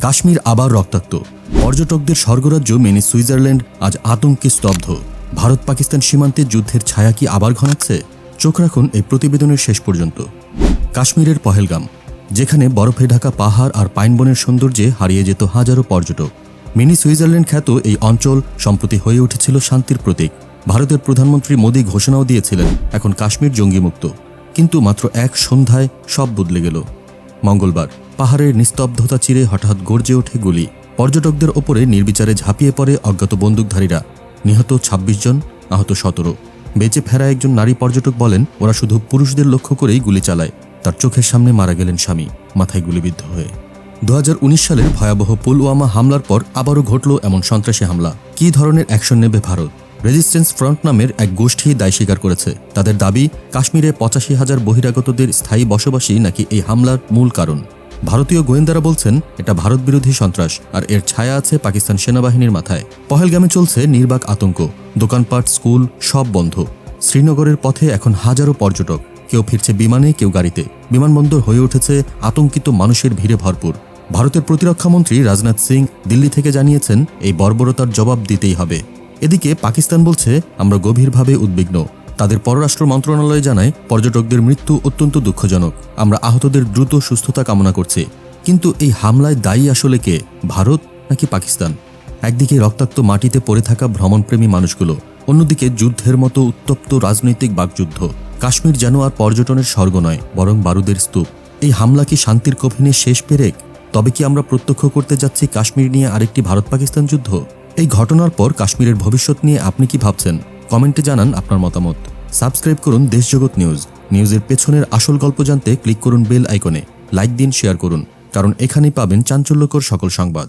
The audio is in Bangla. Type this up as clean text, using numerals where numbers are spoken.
কাশ্মীর আবার রক্তাক্ত। পর্যটকদের স্বর্গরাজ্য মিনি সুইজারল্যান্ড আজ আতঙ্কে স্তব্ধ। ভারত পাকিস্তান সীমান্তে যুদ্ধের ছায়া কি আবার ঘনাচ্ছে? চোখ রাখুন এই প্রতিবেদনের শেষ পর্যন্ত। কাশ্মীরের পহেলগাম, যেখানে বরফে ঢাকা পাহাড় আর পাইনবনের সৌন্দর্যে হারিয়ে যেত হাজারো পর্যটক। মিনি সুইজারল্যান্ড খ্যাত এই অঞ্চল সম্প্রতি হয়ে উঠেছিল শান্তির প্রতীক। ভারতের প্রধানমন্ত্রী মোদী ঘোষণাও দিয়েছিলেন এখন কাশ্মীর জঙ্গিমুক্ত। কিন্তু মাত্র এক সন্ধ্যায় সব বদলে গেল। মঙ্গলবার পাহাড়ের নিস্তব্ধতা চিরে হঠাৎ গর্জে ওঠে গুলি। পর্যটকদের ওপরে নির্বিচারে ঝাঁপিয়ে পড়ে অজ্ঞাত বন্দুকধারীরা। নিহত ২৬ জন, আহত ১৭। বেঁচে ফেরা একজন নারী পর্যটক বলেন, ওরা শুধু পুরুষদের লক্ষ্য করেই গুলি চালায়। তার চোখের সামনে মারা গেলেন স্বামী, মাথায় গুলিবিদ্ধ হয়ে। ২০১৯ সালের ভয়াবহ পুলওয়ামা হামলার পর আবারও ঘটল এমন সন্ত্রাসী হামলা। কী ধরনের অ্যাকশন নেবে ভারত? রেজিস্ট্যান্স ফ্রন্ট নামের এক গোষ্ঠী দায় স্বীকার করেছে। তাদের দাবি, কাশ্মীরে ৮৫,০০০ বহিরাগতদের স্থায়ী বসবাসই নাকি এই হামলার মূল কারণ। ভারতীয় গোয়েন্দারা বলছেন এটা ভারত বিরোধী সন্ত্রাস, আর এর ছায়া আছে পাকিস্তান সেনাবাহিনীর মাথায়। পহেলগামে চলছে নির্বাক আতঙ্ক। দোকানপাট, স্কুল সব বন্ধ। শ্রীনগরের পথে এখন হাজারো পর্যটক। কেউ ফিরছে বিমানে, কেউ গাড়িতে। বিমানবন্দর হয়ে উঠেছে আতঙ্কিত মানুষের ভিড়ে ভরপুর। ভারতের প্রতিরক্ষামন্ত্রী রাজনাথ সিং দিল্লি থেকে জানিয়েছেন, এই বর্বরতার জবাব দিতেই হবে। এদিকে পাকিস্তান বলছে, আমরা গভীরভাবে উদ্বিগ্ন। তাদের পররাষ্ট্র মন্ত্রণালয় জানায়, পর্যটকদের মৃত্যু অত্যন্ত দুঃখজনক। আমরা আহতদের দ্রুত সুস্থতা কামনা করছি। কিন্তু এই হামলায় দায়ী আসলে কে? ভারত নাকি পাকিস্তান? একদিকে রক্তাক্ত মাটিতে পড়ে থাকা ভ্রমণপ্রেমী মানুষগুলো, অন্যদিকে যুদ্ধের মতো উত্তপ্ত রাজনৈতিক বাকযুদ্ধ। কাশ্মীর যেন আর পর্যটনের স্বর্গ নয়, বরং বারুদের স্তূপ। এই হামলা কি শান্তির কফিনের শেষ পেরেক? তবে কি আমরা প্রত্যক্ষ করতে যাচ্ছি কাশ্মীর নিয়ে আরেকটি ভারত পাকিস্তান যুদ্ধ? এই ঘটনার পর কাশ্মীরের ভবিষ্যৎ নিয়ে আপনি কি ভাবছেন? কমেন্টে জানান আপনার মতামত। সাবস্ক্রাইব করুন দেশজগৎ নিউজ। নিউজের পেছনের আসল গল্প জানতে ক্লিক করুন বেল আইকনে। লাইক দিন, শেয়ার করুন, কারণ এখানেই পাবেন চাঞ্চল্যকর সকল সংবাদ।